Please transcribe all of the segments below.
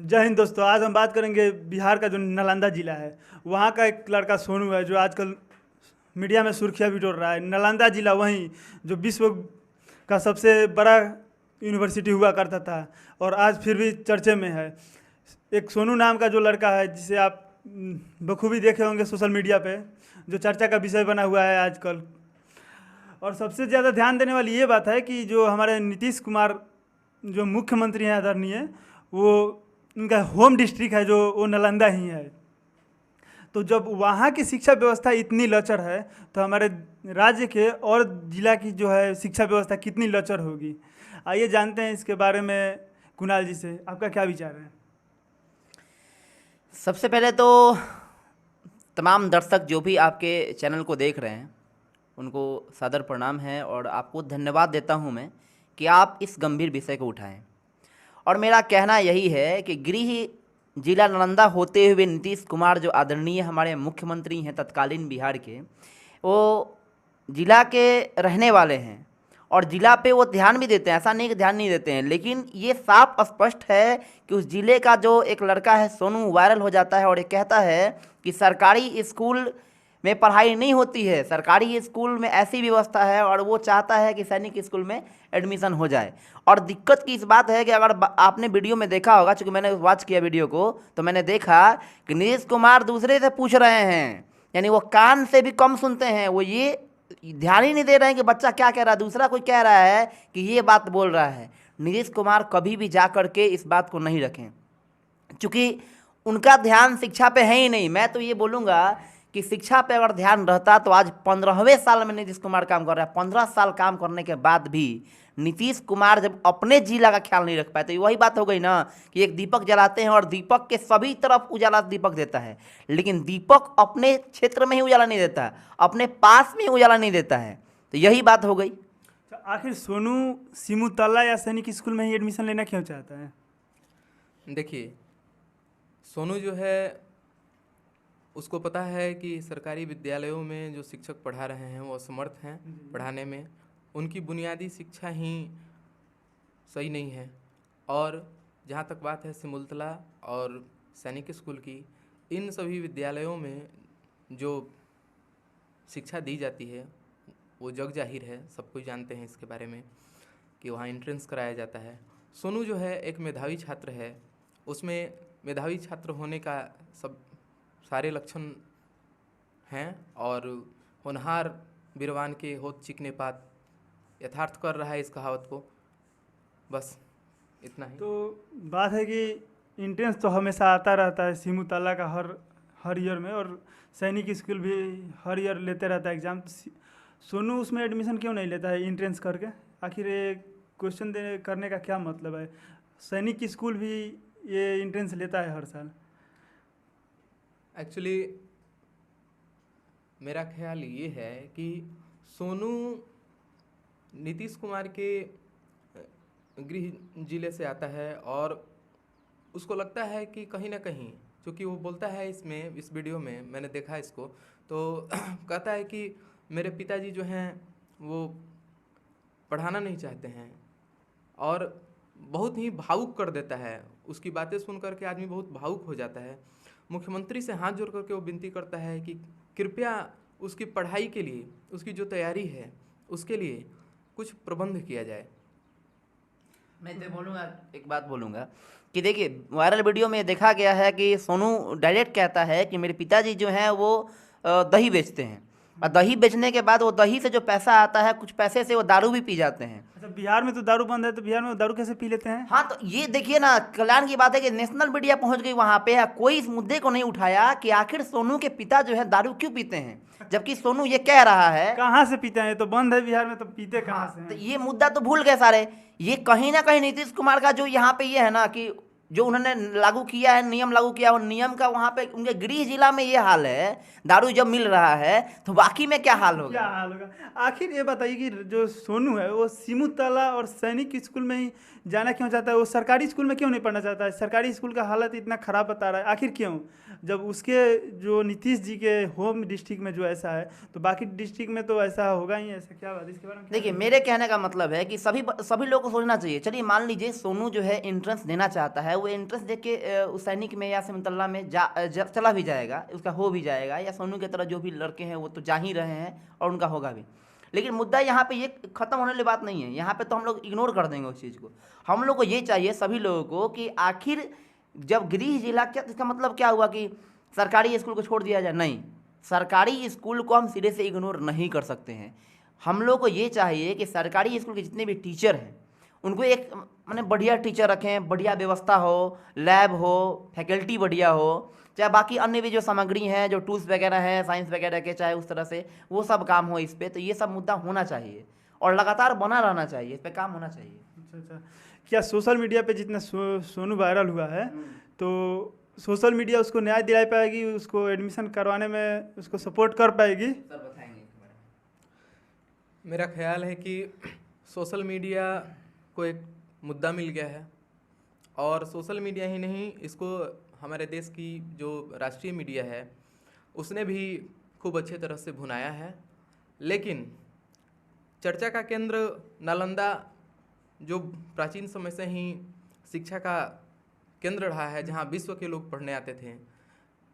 जय हिंद दोस्तों। आज हम बात करेंगे बिहार का जो नालंदा ज़िला है, वहाँ का एक लड़का सोनू है जो आजकल मीडिया में सुर्खियाँ बिटोर रहा है। नालंदा ज़िला वहीं जो विश्व का सबसे बड़ा यूनिवर्सिटी हुआ करता था और आज फिर भी चर्चे में है। एक सोनू नाम का जो लड़का है जिसे आप बखूबी देखे होंगे सोशल मीडिया पे, जो चर्चा का विषय बना हुआ है आजकल। और सबसे ज़्यादा ध्यान देने वाली ये बात है कि जो हमारे नीतीश कुमार जो मुख्यमंत्री हैं आदरणीय, वो उनका होम डिस्ट्रिक्ट है जो वो नालंदा ही है। तो जब वहाँ की शिक्षा व्यवस्था इतनी लचर है तो हमारे राज्य के और जिला की जो है शिक्षा व्यवस्था कितनी लचर होगी। आइए जानते हैं इसके बारे में कुणाल जी से, आपका क्या विचार है। सबसे पहले तो तमाम दर्शक जो भी आपके चैनल को देख रहे हैं उनको सादर प्रणाम है और आपको धन्यवाद देता हूं मैं कि आप इस गंभीर विषय को उठाएं। और मेरा कहना यही है कि गृह जिला नालंदा होते हुए नीतीश कुमार जो आदरणीय हमारे मुख्यमंत्री हैं तत्कालीन बिहार के, वो जिला के रहने वाले हैं और ज़िला पे वो ध्यान भी देते हैं, ऐसा नहीं कि ध्यान नहीं देते हैं, लेकिन ये साफ स्पष्ट है कि उस ज़िले का जो एक लड़का है सोनू वायरल हो जाता है और ये कहता है कि सरकारी स्कूल में पढ़ाई नहीं होती है, सरकारी स्कूल में ऐसी व्यवस्था है और वो चाहता है कि सैनिक स्कूल में एडमिशन हो जाए। और दिक्कत की इस बात है कि अगर आपने वीडियो में देखा होगा, चूँकि मैंने वॉच किया वीडियो को, तो मैंने देखा कि नीतीश कुमार दूसरे से पूछ रहे हैं, यानी वो कान से भी कम सुनते हैं, वो ये ध्यान ही नहीं दे रहे हैं कि बच्चा क्या कह रहा है, दूसरा कोई कह रहा है कि ये बात बोल रहा है। नीतीश कुमार कभी भी जा कर के इस बात को नहीं रखें, क्योंकि उनका ध्यान शिक्षा पे है ही नहीं। मैं तो ये बोलूँगा कि शिक्षा पे अगर ध्यान रहता तो आज 15वें साल में नीतीश कुमार काम कर रहा है। 15 साल काम करने के बाद भी नीतीश कुमार जब अपने जिला का ख्याल नहीं रख पाए तो वही बात हो गई ना कि एक दीपक जलाते हैं और दीपक के सभी तरफ उजाला दीपक देता है, लेकिन दीपक अपने क्षेत्र में ही उजाला नहीं देता, अपने पास में उजाला नहीं देता है। तो यही बात हो गई। आखिर सोनू सिमुतला या सैनिक स्कूल में ही एडमिशन लेना क्यों चाहता है? देखिए, सोनू जो है उसको पता है कि सरकारी विद्यालयों में जो शिक्षक पढ़ा रहे हैं वो असमर्थ हैं पढ़ाने में, उनकी बुनियादी शिक्षा ही सही नहीं है। और जहाँ तक बात है सिमुलतला और सैनिक स्कूल की, इन सभी विद्यालयों में जो शिक्षा दी जाती है वो जग जाहिर है, सब कुछ जानते हैं इसके बारे में कि वहाँ एंट्रेंस कराया जाता है। सोनू जो है एक मेधावी छात्र है, उसमें मेधावी छात्र होने का सब सारे लक्षण हैं और होनहार बीरवान के होत चिकने पात यथार्थ कर रहा है इस कहावत को। बस इतना ही। तो बात है कि एंट्रेंस तो हमेशा आता रहता है सिमुतला का हर ईयर में, और सैनिक स्कूल भी हर ईयर लेते रहता है एग्ज़ाम। सोनू उसमें एडमिशन क्यों नहीं लेता है एंट्रेंस करके? आखिर ये क्वेश्चन करने का क्या मतलब है? सैनिक स्कूल भी ये एंट्रेंस लेता है हर साल। एक्चुअली मेरा ख्याल ये है कि सोनू नीतीश कुमार के गृह जिले से आता है और उसको लगता है कि कहीं ना कहीं, क्योंकि वो बोलता है इसमें, इस वीडियो में मैंने देखा इसको, तो कहता है कि मेरे पिताजी जो हैं वो पढ़ाना नहीं चाहते हैं, और बहुत ही भावुक कर देता है। उसकी बातें सुन करके आदमी बहुत भावुक हो जाता है। मुख्यमंत्री से हाथ जोड़ करके वो विनती करता है कि कृपया उसकी पढ़ाई के लिए, उसकी जो तैयारी है उसके लिए कुछ प्रबंध किया जाए। मैं तो बोलूँगा, एक बात बोलूँगा कि देखिए, वायरल वीडियो में देखा गया है कि सोनू डायरेक्ट कहता है कि मेरे पिताजी जो हैं वो दही बेचते हैं, और दही बेचने के बाद वो दही से जो पैसा आता है, कुछ पैसे से वो दारू भी पी जाते हैं। अच्छा, बिहार में तो दारू बंद है, तो बिहार में वो दारू कैसे पी लेते हैं? हाँ, तो ये देखिए ना, कल्याण की बात है कि नेशनल मीडिया पहुंच गई वहां पे है, कोई इस मुद्दे को नहीं उठाया कि आखिर सोनू के पिता जो है दारू क्यों पीते हैं, जबकि सोनू ये कह रहा है। कहाँ से पीते हैं? तो बंद है बिहार में, तो पीते कहाँ से तो हैं? ये मुद्दा तो भूल गए सारे। ये कहीं ना कहीं नीतीश कुमार का जो यहाँ पे ये है ना कि जो उन्होंने लागू किया है, नियम लागू किया है, नियम का वहाँ पे उनके गृह जिला में ये हाल है, दारू जब मिल रहा है तो बाकी में क्या हाल होगा? क्या हाल होगा? आखिर ये बताइए कि जो सोनू है वो सिमुतला और सैनिक स्कूल में ही जाना क्यों चाहता है? वो सरकारी स्कूल में क्यों नहीं पढ़ना चाहता है? सरकारी स्कूल का हालत इतना ख़राब बता रहा है, आखिर क्यों? जब उसके जो नीतीश जी के होम डिस्ट्रिक्ट में जो ऐसा है, तो बाकी डिस्ट्रिक्ट में तो ऐसा होगा ही। ऐसा क्या बात, इसके बारे में देखिए, मेरे कहने का मतलब है कि सभी लोगों को सोचना चाहिए। चलिए मान लीजिए सोनू जो है एंट्रेंस देना चाहता है, है वो एंट्रेंस देख के उस सैनिक में या सिमतल्ला में चला भी जाएगा, उसका हो भी जाएगा, या सोनू की तरह जो भी लड़के हैं वो तो जा ही रहे हैं और उनका होगा भी। लेकिन मुद्दा यहाँ पे ये खत्म होने वाली बात नहीं है, यहाँ पे तो हम लोग इग्नोर कर देंगे उस चीज़ को। हम लोग को ये चाहिए सभी लोगों को कि आखिर जब गृह जिला, क्या इसका मतलब क्या हुआ कि सरकारी स्कूल को छोड़ दिया जाए? नहीं, सरकारी स्कूल को हम सिरे से इग्नोर नहीं कर सकते हैं। हम लोग को ये चाहिए कि सरकारी स्कूल के जितने भी टीचर हैं उनको एक माने बढ़िया टीचर रखें, बढ़िया व्यवस्था हो, लैब हो, फैकल्टी बढ़िया हो, चाहे बाकी अन्य भी जो सामग्री हैं, जो टूल्स वगैरह हैं साइंस वगैरह के, चाहे उस तरह से वो सब काम हो इस पर। तो ये सब मुद्दा होना चाहिए और लगातार बना रहना चाहिए, इस पर काम होना चाहिए। अच्छा, क्या सोशल मीडिया पे जितना सोनू वायरल हुआ है तो सोशल मीडिया उसको न्याय दिला पाएगी, उसको एडमिशन करवाने में उसको सपोर्ट कर पाएगी? सर बताएंगे इसके बारे में। मेरा ख्याल है कि सोशल मीडिया को एक मुद्दा मिल गया है, और सोशल मीडिया ही नहीं, इसको हमारे देश की जो राष्ट्रीय मीडिया है उसने भी खूब अच्छे तरह से भुनाया है। लेकिन चर्चा का केंद्र नालंदा, जो प्राचीन समय से ही शिक्षा का केंद्र रहा है, जहाँ विश्व के लोग पढ़ने आते थे,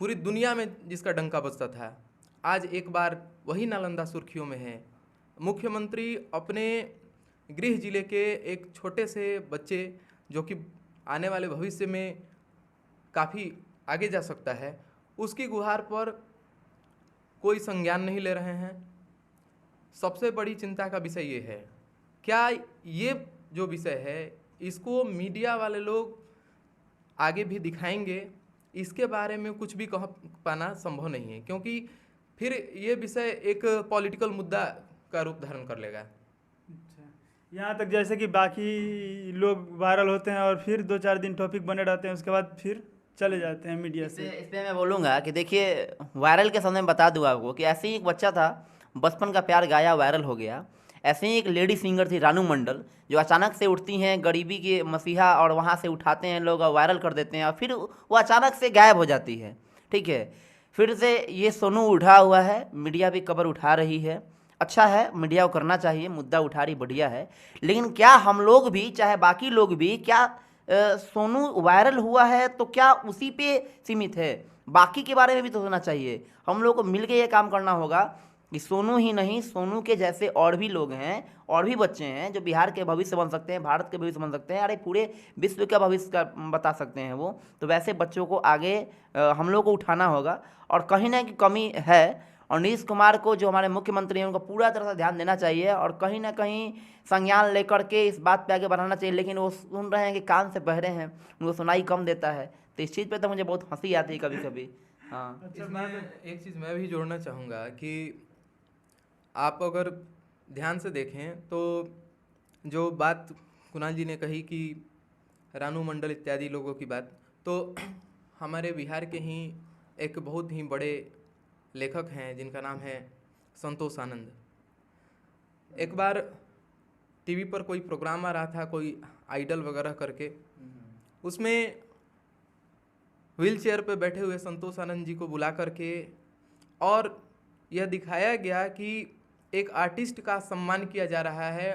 पूरी दुनिया में जिसका डंका बजता था, आज एक बार वही नालंदा सुर्खियों में है। मुख्यमंत्री अपने गृह जिले के एक छोटे से बच्चे, जो कि आने वाले भविष्य में काफ़ी आगे जा सकता है, उसकी गुहार पर कोई संज्ञान नहीं ले रहे हैं। सबसे बड़ी चिंता का विषय ये है, क्या ये जो विषय है इसको मीडिया वाले लोग आगे भी दिखाएंगे? इसके बारे में कुछ भी कह पाना संभव नहीं है, क्योंकि फिर ये विषय एक पॉलिटिकल मुद्दा का रूप धारण कर लेगा। यहाँ तक जैसे कि बाकी लोग वायरल होते हैं और फिर 2-4 दिन टॉपिक बने रहते हैं, उसके बाद फिर चले जाते हैं मीडिया से। इस पे मैं बोलूँगा कि देखिए, वायरल के समय में बता दूँ आपको कि ऐसे ही एक बच्चा था, बचपन का प्यार गाया, वायरल हो गया। ऐसे ही एक लेडी सिंगर थी रानू मंडल, जो अचानक से उठती हैं, गरीबी के मसीहा, और वहाँ से उठाते हैं लोग और वायरल कर देते हैं, और फिर वो अचानक से गायब हो जाती है। ठीक है, फिर से ये सोनू उठा हुआ है, मीडिया भी खबर उठा रही है। अच्छा है, मीडिया को करना चाहिए, मुद्दा उठा रही, बढ़िया है। लेकिन क्या हम लोग भी, चाहे बाकी लोग भी, क्या सोनू वायरल हुआ है तो क्या उसी पे सीमित है? बाकी के बारे में भी तो होना चाहिए। हम लोग को मिलकर ये काम करना होगा कि सोनू ही नहीं, सोनू के जैसे और भी लोग हैं, और भी बच्चे हैं जो बिहार के भविष्य बन सकते हैं, भारत के भविष्य बन सकते हैं, अरे पूरे विश्व का भविष्य का बता सकते हैं वो। तो वैसे बच्चों को आगे हम लोग को उठाना होगा, और कहीं ना कहीं कमी है, और नीतीश कुमार को, जो हमारे मुख्यमंत्री हैं, उनको पूरा तरह से ध्यान देना चाहिए और कहीं ना कहीं संज्ञान लेकर के इस बात पे आगे बढ़ाना चाहिए। लेकिन वो सुन रहे हैं कि कान से बहरे हैं, उनको सुनाई कम देता है। तो इस चीज़ पे तो मुझे बहुत हंसी आती है कभी कभी। हाँ, इसमें एक चीज़ मैं भी जोड़ना चाहूँगा कि आप अगर ध्यान से देखें तो जो बात कुणाल जी ने कही कि रानू मंडल इत्यादि लोगों की बात, तो हमारे बिहार के ही एक बहुत ही बड़े लेखक हैं जिनका नाम है संतोष आनंद। एक बार टीवी पर कोई प्रोग्राम आ रहा था, कोई आइडल वगैरह करके, उसमें व्हील चेयर पर बैठे हुए संतोष आनंद जी को बुला करके और यह दिखाया गया कि एक आर्टिस्ट का सम्मान किया जा रहा है,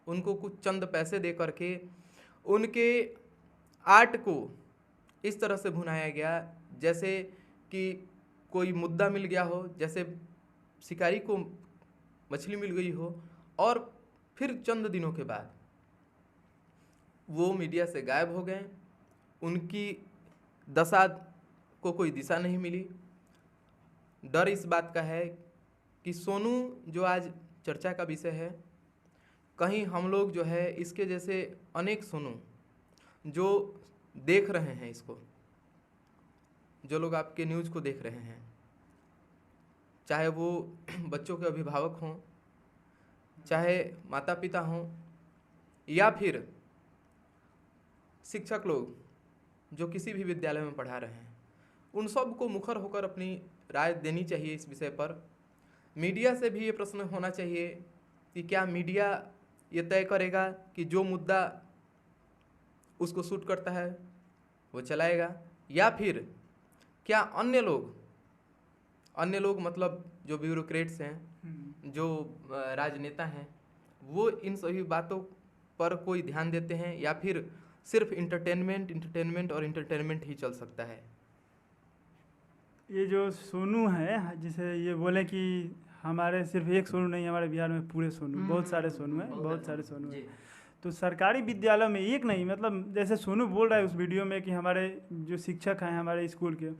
उनको कुछ चंद पैसे दे करके उनके आर्ट को इस तरह से भुनाया गया जैसे कि कोई मुद्दा मिल गया हो, जैसे शिकारी को मछली मिल गई हो, और फिर चंद दिनों के बाद वो मीडिया से गायब हो गए। उनकी दशा को कोई दिशा नहीं मिली। डर इस बात का है कि सोनू जो आज चर्चा का विषय है, कहीं हम लोग जो है इसके जैसे अनेक सोनू जो देख रहे हैं इसको, जो लोग आपके न्यूज़ को देख रहे हैं, चाहे वो बच्चों के अभिभावक हों, चाहे माता पिता हों, या फिर शिक्षक लोग जो किसी भी विद्यालय में पढ़ा रहे हैं, उन सब को मुखर होकर अपनी राय देनी चाहिए इस विषय पर। मीडिया से भी ये प्रश्न होना चाहिए कि क्या मीडिया ये तय करेगा कि जो मुद्दा उसको सूट करता है वो चलाएगा, या फिर क्या अन्य लोग मतलब जो ब्यूरोक्रेट्स हैं, जो राजनेता हैं, वो इन सभी बातों पर कोई ध्यान देते हैं, या फिर सिर्फ इंटरटेनमेंट और इंटरटेनमेंट ही चल सकता है। ये जो सोनू है, जिसे ये बोले कि हमारे सिर्फ एक सोनू नहीं, हमारे बिहार में पूरे सोनू, बहुत सारे सोनू हैं, बहुत सारे सोनू हैं। तो सरकारी विद्यालय में एक नहीं, मतलब जैसे सोनू बोल रहा है उस वीडियो में कि हमारे जो शिक्षक हैं हमारे स्कूल के,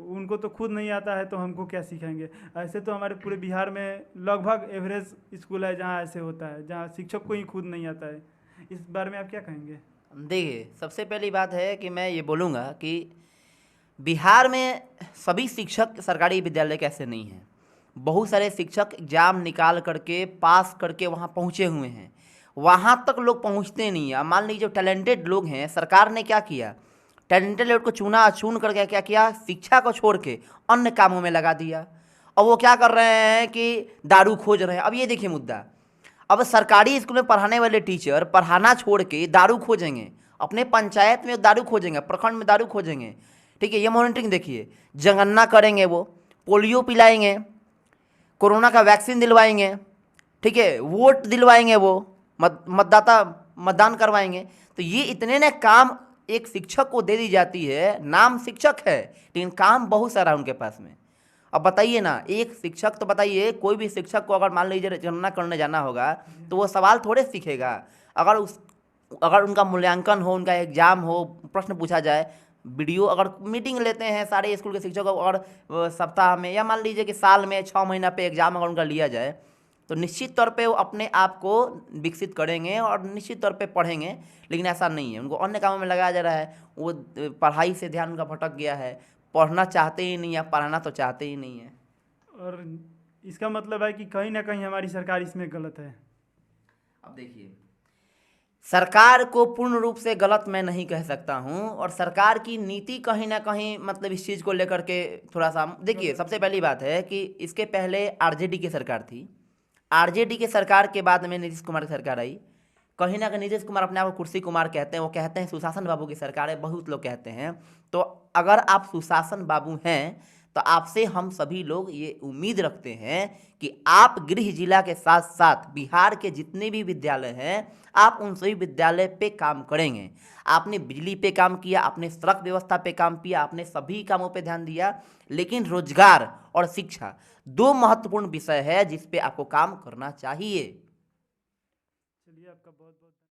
उनको तो खुद नहीं आता है तो हमको क्या सिखाएंगे। ऐसे तो हमारे पूरे बिहार में लगभग एवरेज स्कूल है जहाँ ऐसे होता है, जहाँ शिक्षक को ही खुद नहीं आता है। इस बारे में आप क्या कहेंगे? देखिए, सबसे पहली बात है कि मैं ये बोलूँगा कि बिहार में सभी शिक्षक सरकारी विद्यालय के ऐसे नहीं हैं। बहुत सारे शिक्षक एग्ज़ाम निकाल करके पास करके वहाँ पहुँचे हुए हैं, वहाँ तक लोग पहुँचते नहीं हैं। अब मान लीजिए जो टैलेंटेड लोग हैं, सरकार ने क्या किया, टैलेंटेड लोग को चुना चुन करके क्या किया, शिक्षा को छोड़ के अन्य कामों में लगा दिया। और वो क्या कर रहे हैं कि दारू खोज रहे हैं। अब ये देखिए मुद्दा, अब सरकारी स्कूल में पढ़ाने वाले टीचर पढ़ाना छोड़ के दारू खोजेंगे, अपने पंचायत में दारू खोजेंगे, प्रखंड में दारू खोजेंगे, ठीक है। ये मॉनिटरिंग देखिए, जनगणना करेंगे, वो पोलियो पिलाएंगे, कोरोना का वैक्सीन दिलवाएंगे, ठीक है, वोट दिलवाएंगे, वो मतदान करवाएंगे। तो ये इतने ने काम एक शिक्षक को दे दी जाती है, नाम शिक्षक है लेकिन काम बहुत सारा उनके पास में। अब बताइए ना, एक शिक्षक, तो बताइए कोई भी शिक्षक को अगर मान लीजिए गणना करने जाना होगा तो वो सवाल थोड़े सीखेगा। अगर उनका मूल्यांकन हो, उनका एग्जाम हो, प्रश्न पूछा जाए, वीडियो, अगर मीटिंग लेते हैं सारे स्कूल के शिक्षकों और सप्ताह में या मान लीजिए कि साल में 6 महीना पे एग्जाम अगर उनका लिया जाए, तो निश्चित तौर पे वो अपने आप को विकसित करेंगे और निश्चित तौर पे पढ़ेंगे। लेकिन ऐसा नहीं है, उनको अन्य कामों में लगाया जा रहा है। वो पढ़ाई से ध्यान उनका भटक गया है, पढ़ना चाहते ही नहीं है, पढ़ाना तो चाहते ही नहीं है। और इसका मतलब है कि कहीं ना कहीं हमारी सरकार इसमें गलत है। अब देखिए, सरकार को पूर्ण रूप से गलत मैं नहीं कह सकता हूं, और सरकार की नीति कहीं ना कहीं मतलब इस चीज़ को लेकर के थोड़ा सा, देखिए सबसे पहली बात है कि इसके पहले आरजेडी की सरकार थी, आरजेडी के सरकार के बाद में नीतीश कुमार की सरकार आई। कहीं ना कहीं नीतीश कुमार अपने आप को कुर्सी कुमार कहते हैं, वो कहते हैं सुशासन बाबू की सरकार है, बहुत लोग कहते हैं। तो अगर आप सुशासन बाबू हैं तो आपसे हम सभी लोग ये उम्मीद रखते हैं कि आप गृह जिला के साथ साथ बिहार के जितने भी विद्यालय हैं, आप उन सभी विद्यालय पे काम करेंगे। आपने बिजली पे काम किया, आपने सड़क व्यवस्था पे काम किया, आपने सभी कामों पे ध्यान दिया, लेकिन रोजगार और शिक्षा 2 महत्वपूर्ण विषय है जिस पे आपको काम करना चाहिए। चलिए, आपका बहुत बहुत